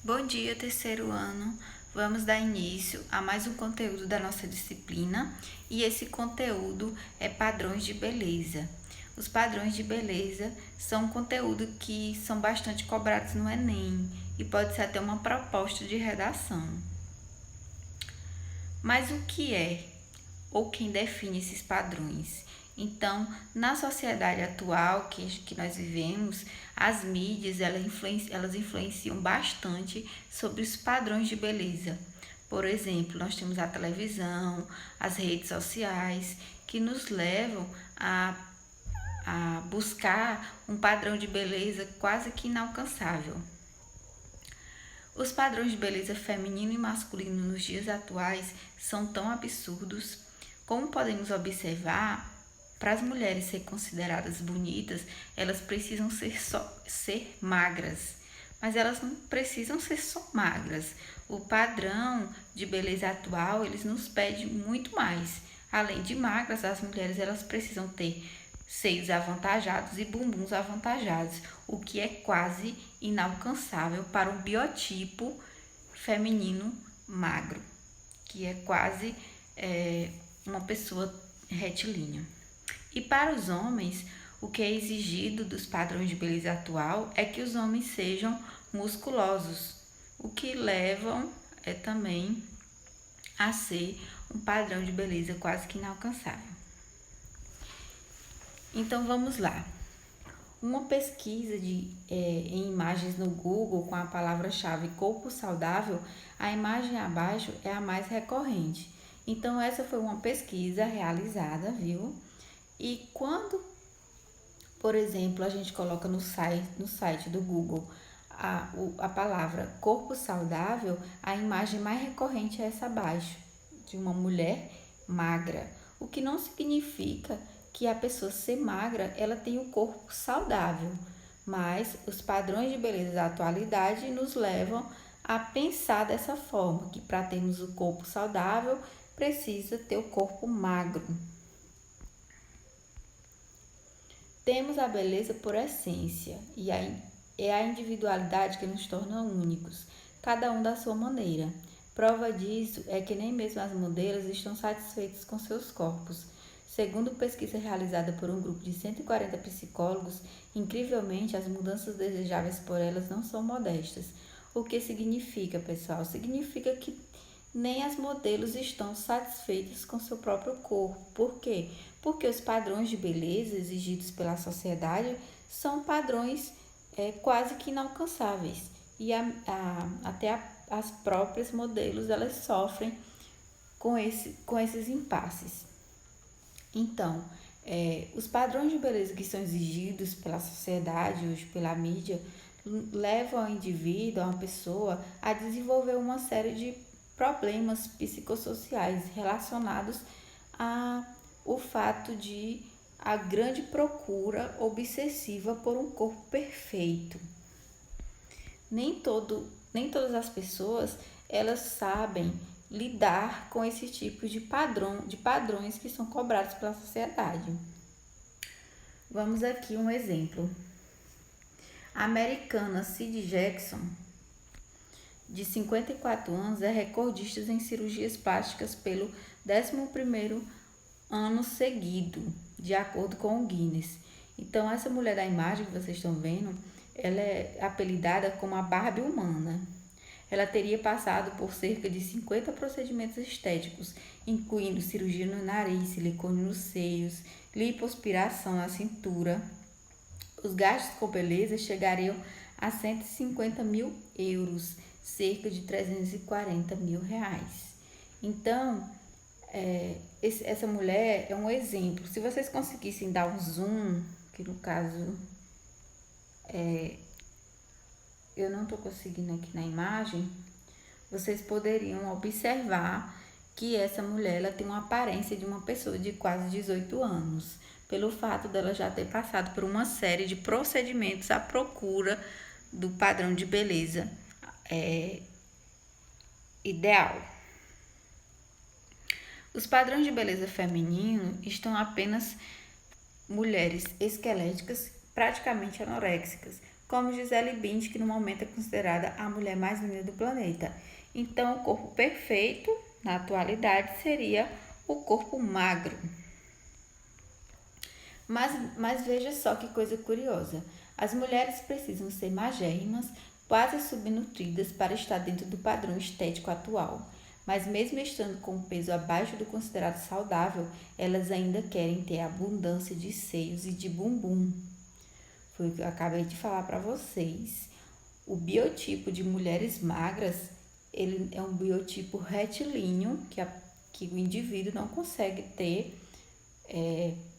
Bom dia, terceiro ano. Vamos dar início a mais um conteúdo da nossa disciplina e esse conteúdo é padrões de beleza. Os padrões de beleza são um conteúdo que são bastante cobrados no Enem e pode ser até uma proposta de redação. Mas o que é ou quem define esses padrões? Então, na sociedade atual que nós vivemos, as mídias elas influenciam bastante sobre os padrões de beleza. Por exemplo, nós temos a televisão, as redes sociais, que nos levam a buscar um padrão de beleza quase que inalcançável. Os padrões de beleza feminino e masculino nos dias atuais são tão absurdos. Como podemos observar, para as mulheres serem consideradas bonitas, elas precisam ser magras. Mas elas não precisam ser só magras. O padrão de beleza atual, eles nos pede muito mais. Além de magras, as mulheres elas precisam ter seios avantajados e bumbuns avantajados, o que é quase inalcançável para um biotipo feminino magro, que é quase uma pessoa retilínea. E para os homens, o que é exigido dos padrões de beleza atual é que os homens sejam musculosos, o que levam também a ser um padrão de beleza quase que inalcançável. Então vamos lá. Uma pesquisa em imagens no Google com a palavra-chave corpo saudável, a imagem abaixo é a mais recorrente. Então essa foi uma pesquisa realizada, viu? E quando, por exemplo, a gente coloca no site do Google a palavra corpo saudável, a imagem mais recorrente é essa abaixo, de uma mulher magra. O que não significa que a pessoa ser magra, ela tem o corpo saudável, mas os padrões de beleza da atualidade nos levam a pensar dessa forma, que para termos o corpo saudável, precisa ter o corpo magro. Temos a beleza por essência e é a individualidade que nos torna únicos, cada um da sua maneira. Prova disso é que nem mesmo as modelos estão satisfeitas com seus corpos. Segundo pesquisa realizada por um grupo de 140 psicólogos, incrivelmente as mudanças desejáveis por elas não são modestas. O que significa, pessoal? Significa que nem as modelos estão satisfeitas com seu próprio corpo. Por quê? Porque os padrões de beleza exigidos pela sociedade são padrões quase que inalcançáveis. E até as próprias modelos elas sofrem com esses impasses. Então, os padrões de beleza que são exigidos pela sociedade, hoje pela mídia, levam ao indivíduo, a uma pessoa, a desenvolver uma série de problemas psicossociais relacionados ao fato de a grande procura obsessiva por um corpo perfeito. Nem todas as pessoas elas sabem lidar com esse tipo de padrões que são cobrados pela sociedade. Vamos aqui um exemplo. A americana Sid Jackson, de 54 anos, é recordista em cirurgias plásticas pelo 11º ano seguido, de acordo com o Guinness. Então, essa mulher da imagem que vocês estão vendo, ela é apelidada como a Barbie humana. Ela teria passado por cerca de 50 procedimentos estéticos, incluindo cirurgia no nariz, silicone nos seios, lipoaspiração na cintura. Os gastos com beleza chegariam a 150 mil euros, cerca de 340 mil reais. Então, essa mulher é um exemplo. Se vocês conseguissem dar um zoom, que no caso eu não estou conseguindo aqui na imagem, vocês poderiam observar que essa mulher ela tem uma aparência de uma pessoa de quase 18 anos, pelo fato dela já ter passado por uma série de procedimentos à procura do padrão de beleza ideal. Os padrões de beleza feminino estão apenas mulheres esqueléticas, praticamente anoréxicas, como Gisele Bündchen, que no momento é considerada a mulher mais linda do planeta. Então, o corpo perfeito, na atualidade, seria o corpo magro. Mas veja só que coisa curiosa. As mulheres precisam ser magérrimas, quase subnutridas para estar dentro do padrão estético atual. Mas mesmo estando com o peso abaixo do considerado saudável, elas ainda querem ter abundância de seios e de bumbum. Foi o que eu acabei de falar para vocês. O biotipo de mulheres magras, ele é um biotipo retilíneo, que o indivíduo não consegue ter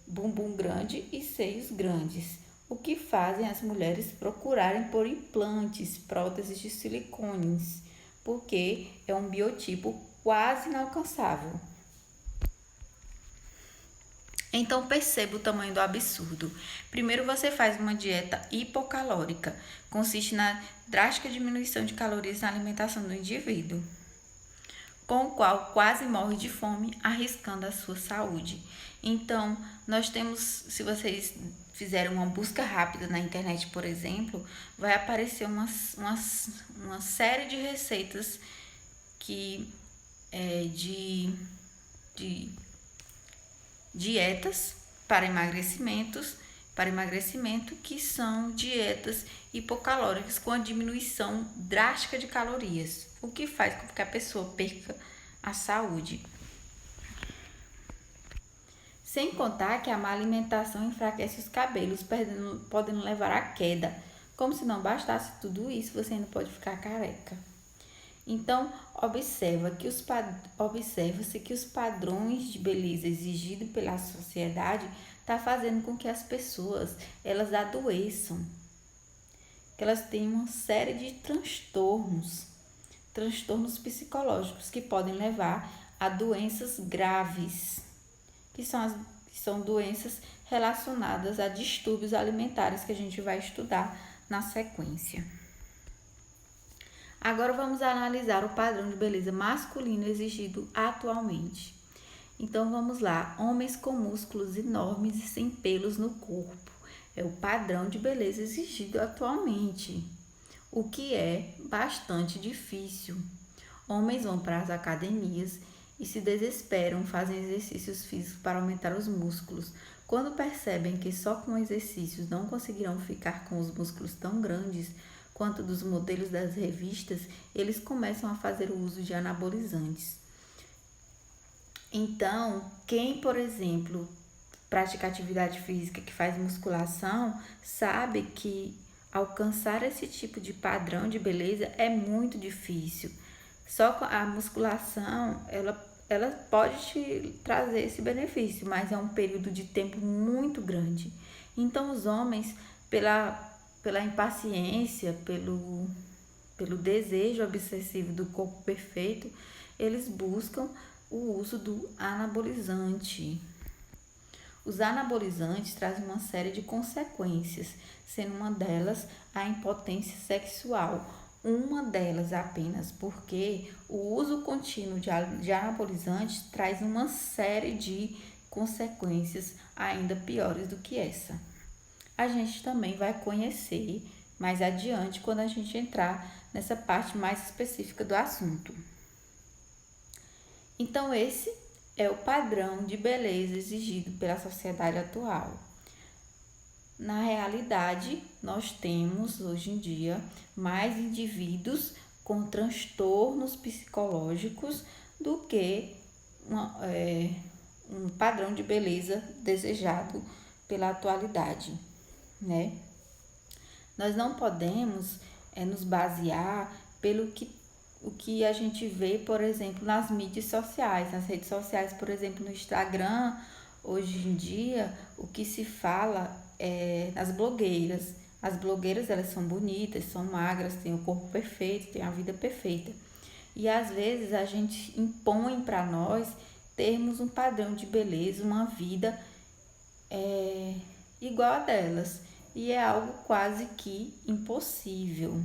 bumbum grande e seios grandes, o que fazem as mulheres procurarem por implantes, próteses de silicones, porque é um biotipo quase inalcançável. Então perceba o tamanho do absurdo. Primeiro você faz uma dieta hipocalórica, consiste na drástica diminuição de calorias na alimentação do indivíduo, com o qual quase morre de fome, arriscando a sua saúde. Então, nós temos, se vocês fizerem uma busca rápida na internet, por exemplo, vai aparecer uma série de receitas de dietas para emagrecimento, que são dietas hipocalóricas com a diminuição drástica de calorias, o que faz com que a pessoa perca a saúde. Sem contar que a má alimentação enfraquece os cabelos, podendo levar à queda. Como se não bastasse tudo isso, você ainda pode ficar careca. Então, observa-se que os padrões de beleza exigidos pela sociedade está fazendo com que as pessoas elas adoeçam, que elas tenham uma série de transtornos psicológicos que podem levar a doenças graves, que são doenças relacionadas a distúrbios alimentares que a gente vai estudar na sequência. Agora vamos analisar o padrão de beleza masculino exigido atualmente. Então vamos lá, homens com músculos enormes e sem pelos no corpo. É o padrão de beleza exigido atualmente, o que é bastante difícil. Homens vão para as academias e se desesperam, fazem exercícios físicos para aumentar os músculos. Quando percebem que só com exercícios não conseguirão ficar com os músculos tão grandes quanto dos modelos das revistas, eles começam a fazer o uso de anabolizantes. Então, quem, por exemplo, pratica atividade física, que faz musculação, sabe que alcançar esse tipo de padrão de beleza é muito difícil. Só a musculação, ela pode te trazer esse benefício, mas é um período de tempo muito grande. Então, os homens, pela impaciência, pelo desejo obsessivo do corpo perfeito, eles buscam o uso do anabolizante. Os anabolizantes trazem uma série de consequências, sendo uma delas a impotência sexual. Uma delas apenas porque o uso contínuo de anabolizantes traz uma série de consequências ainda piores do que essa. A gente também vai conhecer mais adiante quando a gente entrar nessa parte mais específica do assunto. Então, esse é o padrão de beleza exigido pela sociedade atual. Na realidade, nós temos hoje em dia mais indivíduos com transtornos psicológicos do que um padrão de beleza desejado pela atualidade, né? Nós não podemos nos basear o que a gente vê, por exemplo, nas mídias sociais, nas redes sociais, por exemplo, no Instagram. Hoje em dia, o que se fala é nas blogueiras. As blogueiras, elas são bonitas, são magras, têm o corpo perfeito, têm a vida perfeita. E às vezes a gente impõe para nós termos um padrão de beleza, uma vida igual a delas. E é algo quase que impossível.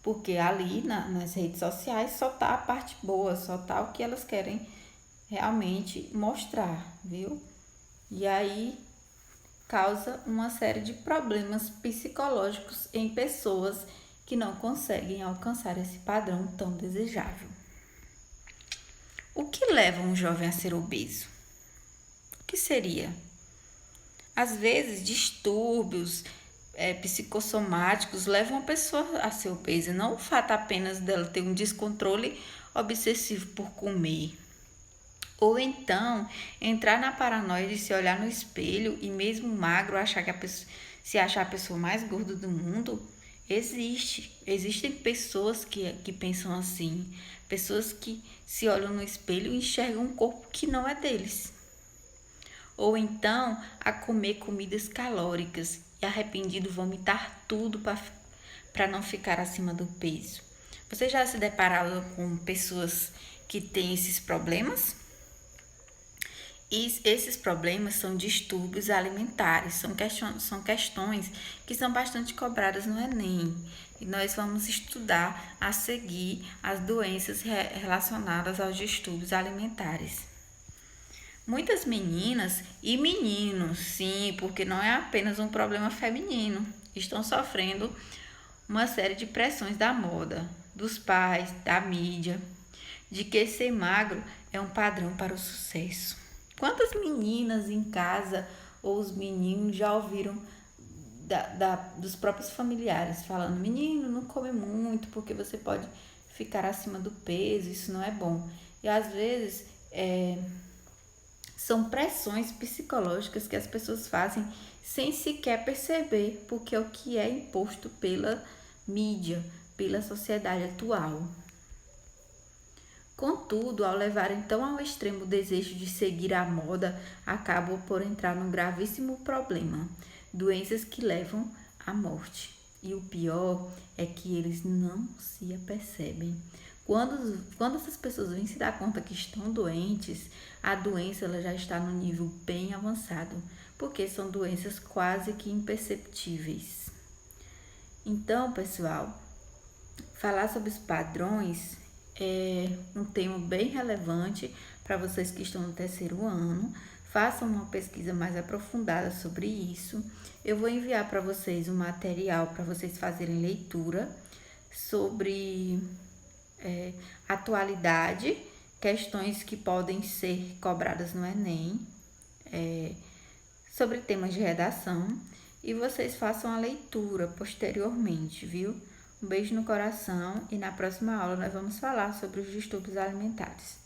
Porque ali nas redes sociais só tá a parte boa, só tá o que elas querem realmente mostrar, viu? E aí causa uma série de problemas psicológicos em pessoas que não conseguem alcançar esse padrão tão desejável. O que leva um jovem a ser obeso? O que seria? Às vezes, distúrbios psicossomáticos levam a pessoa a ser obesa, não o fato apenas dela ter um descontrole obsessivo por comer. Ou então, entrar na paranoia de se olhar no espelho e mesmo magro se achar a pessoa mais gorda do mundo. Existem pessoas que pensam assim, pessoas que se olham no espelho e enxergam um corpo que não é deles. Ou então, a comer comidas calóricas e arrependido vomitar tudo para não ficar acima do peso. Você já se deparou com pessoas que têm esses problemas? E esses problemas são distúrbios alimentares, são questões que são bastante cobradas no Enem. E nós vamos estudar a seguir as doenças relacionadas aos distúrbios alimentares. Muitas meninas e meninos, sim, porque não é apenas um problema feminino, estão sofrendo uma série de pressões da moda, dos pais, da mídia, de que ser magro é um padrão para o sucesso. Quantas meninas em casa ou os meninos já ouviram dos próprios familiares falando: menino, não come muito porque você pode ficar acima do peso, isso não é bom. E às vezes são pressões psicológicas que as pessoas fazem sem sequer perceber, porque é o que é imposto pela mídia, pela sociedade atual. Contudo, ao levar então ao extremo o desejo de seguir a moda, acabam por entrar num gravíssimo problema, doenças que levam à morte. E o pior é que eles não se apercebem. Quando essas pessoas vêm se dar conta que estão doentes, a doença ela já está no nível bem avançado, porque são doenças quase que imperceptíveis. Então, pessoal, falar sobre os padrões é um tema bem relevante para vocês que estão no terceiro ano. Façam uma pesquisa mais aprofundada sobre isso. Eu vou enviar para vocês um material para vocês fazerem leitura sobre atualidade, questões que podem ser cobradas no Enem, sobre temas de redação, e vocês façam a leitura posteriormente, viu? Um beijo no coração e na próxima aula nós vamos falar sobre os distúrbios alimentares.